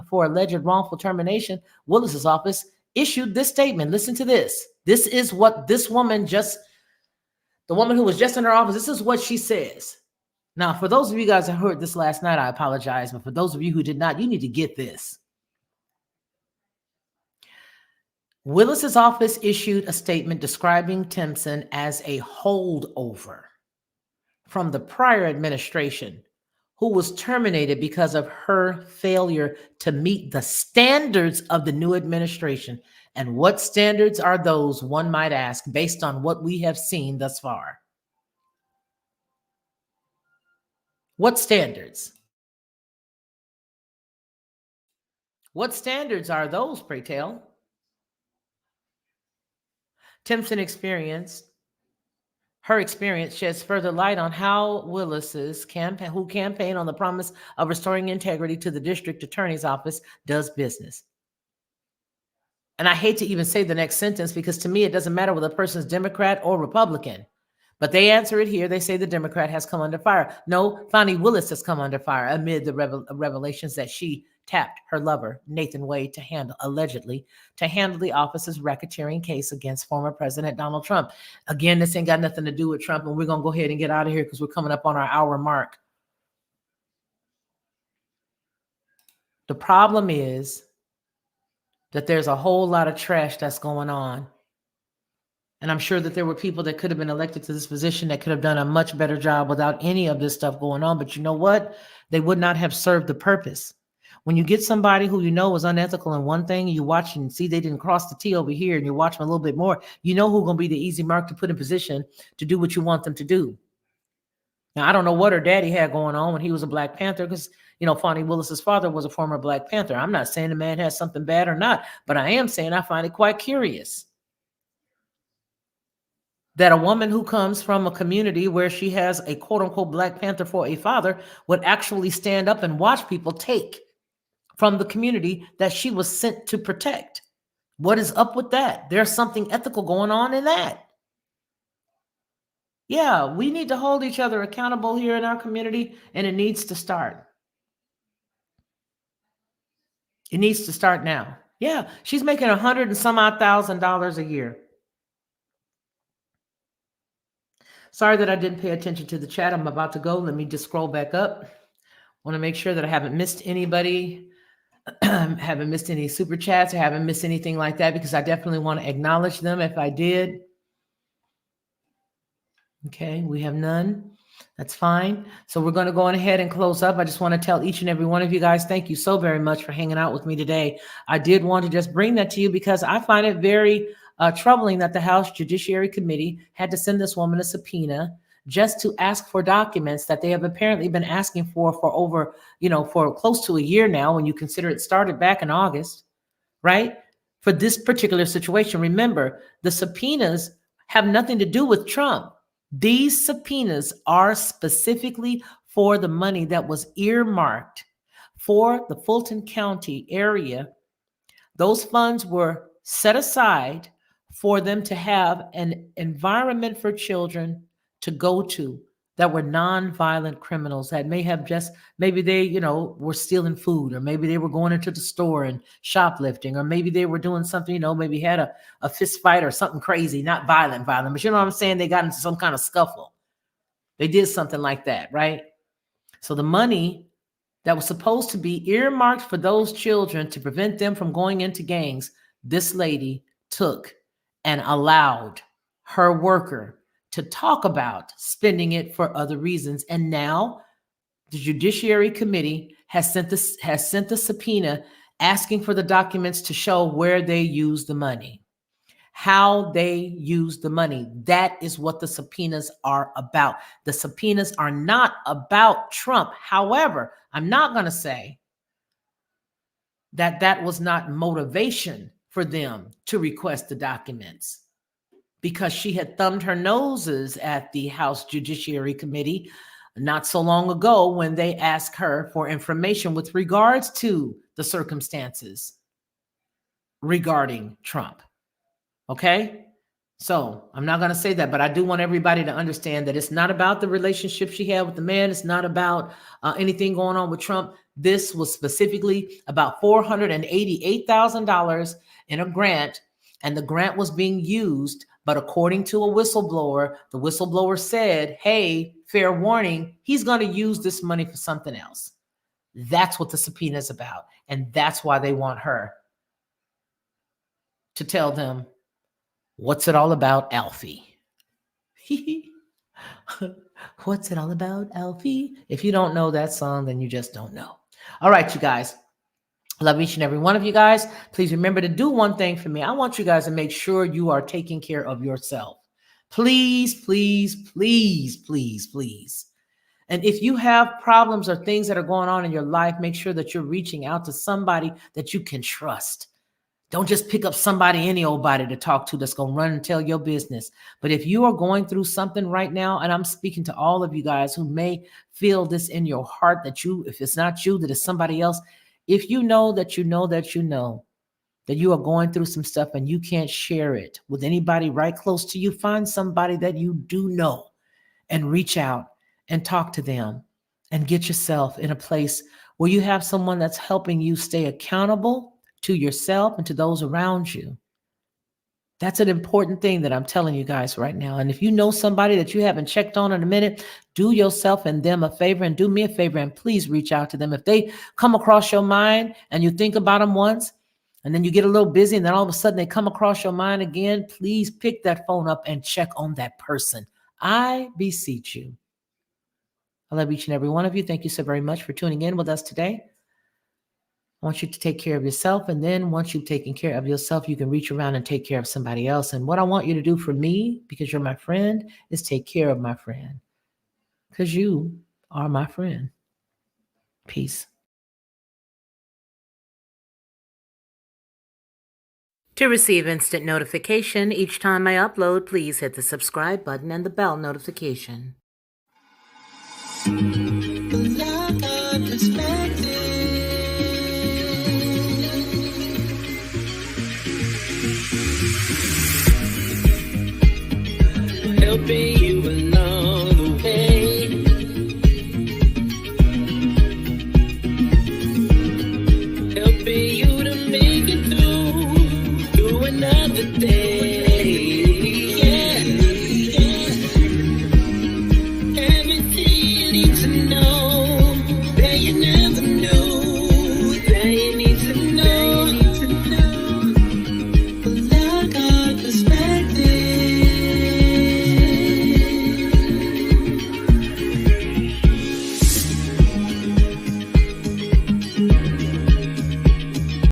for alleged wrongful termination, Willis's office issued this statement. Listen to this. This is what this woman the woman who was just in her office, this is what she says. Now, for those of you guys that heard this last night, I apologize. But for those of you who did not, you need to get this. Willis's office issued a statement describing Timpson as a holdover from the prior administration who was terminated because of her failure to meet the standards of the new administration. And what standards are those, one might ask, based on what we have seen thus far? What standards? What standards are those, pray tell? Timpson's experience sheds further light on how Willis's who campaigned on the promise of restoring integrity to the district attorney's office, does business. And I hate to even say the next sentence because to me, it doesn't matter whether a person's Democrat or Republican. But they answer it here. They say the Democrat has come under fire. No, Fani Willis has come under fire amid the revelations that she tapped her lover, Nathan Wade, allegedly to handle the office's racketeering case against former President Donald Trump. Again, this ain't got nothing to do with Trump, and we're going to go ahead and get out of here because we're coming up on our hour mark. The problem is that there's a whole lot of trash that's going on. And I'm sure that there were people that could have been elected to this position that could have done a much better job without any of this stuff going on. But you know what? They would not have served the purpose. When you get somebody who you know is unethical in one thing, you watch and see they didn't cross the T over here, and you watch them a little bit more, you know who's going to be the easy mark to put in position to do what you want them to do. Now, I don't know what her daddy had going on when he was a Black Panther because, Fani Willis's father was a former Black Panther. I'm not saying the man has something bad or not, but I am saying I find it quite curious that a woman who comes from a community where she has a quote-unquote Black Panther for a father would actually stand up and watch people take from the community that she was sent to protect. What is up with that? There's something ethical going on in that. Yeah, we need to hold each other accountable here in our community, and it needs to start. It needs to start now. Yeah, she's making $100,000 and some odd $1,000 a year. Sorry that I didn't pay attention to the chat. I'm about to go. Let me just scroll back up. I want to make sure that I haven't missed anybody, haven't missed any super chats, or haven't missed anything like that, because I definitely want to acknowledge them if I did. Okay, we have none. That's fine. So we're going to go on ahead and close up. I just want to tell each and every one of you guys, thank you so very much for hanging out with me today. I did want to just bring that to you because I find it very troubling that the House Judiciary Committee had to send this woman a subpoena just to ask for documents that they have apparently been asking for over, for close to a year now, when you consider it started back in August, right? For this particular situation. Remember, the subpoenas have nothing to do with Trump. These subpoenas are specifically for the money that was earmarked for the Fulton County area. Those funds were set aside for them to have an environment for children to go to that were nonviolent criminals that maybe they, were stealing food, or maybe they were going into the store and shoplifting, or maybe they were doing something, maybe had a fist fight or something crazy, not violent, but you know what I'm saying? They got into some kind of scuffle. They did something like that, right? So the money that was supposed to be earmarked for those children to prevent them from going into gangs, this lady took and allowed her worker to talk about spending it for other reasons. And now the Judiciary Committee has sent the subpoena asking for the documents to show where they use the money, how they use the money. That is what the subpoenas are about. The subpoenas are not about Trump. However, I'm not going to say that that was not motivation for them to request the documents, because she had thumbed her noses at the House Judiciary Committee not so long ago when they asked her for information with regards to the circumstances regarding Trump. Okay? So I'm not going to say that, but I do want everybody to understand that it's not about the relationship she had with the man. It's not about anything going on with Trump. This was specifically about $488,000 in a grant, and the grant was being used. But according to a whistleblower, the whistleblower said, hey, fair warning, he's going to use this money for something else. That's what the subpoena is about. And that's why they want her to tell them, what's it all about, Alfie? What's it all about, Alfie? If you don't know that song, then you just don't know. All right, you guys. Love each and every one of you guys. Please remember to do one thing for me. I want you guys to make sure you are taking care of yourself. Please, please, please, please, please. And if you have problems or things that are going on in your life, make sure that you're reaching out to somebody that you can trust. Don't just pick up somebody, any old body to talk to that's going to run and tell your business. But if you are going through something right now, and I'm speaking to all of you guys who may feel this in your heart that you, if it's not you, that it's somebody else. If you know that you know that you know that you are going through some stuff and you can't share it with anybody right close to you, find somebody that you do know and reach out and talk to them and get yourself in a place where you have someone that's helping you stay accountable to yourself and to those around you. That's an important thing that I'm telling you guys right now. And if you know somebody that you haven't checked on in a minute, do yourself and them a favor and do me a favor and please reach out to them. If they come across your mind and you think about them once and then you get a little busy and then all of a sudden they come across your mind again, please pick that phone up and check on that person. I beseech you. I love each and every one of you. Thank you so very much for tuning in with us today. I want you to take care of yourself. And then once you've taken care of yourself, you can reach around and take care of somebody else. And what I want you to do for me, because you're my friend, is take care of my friend. Because you are my friend. Peace. To receive instant notification each time I upload, please hit the subscribe button and the bell notification.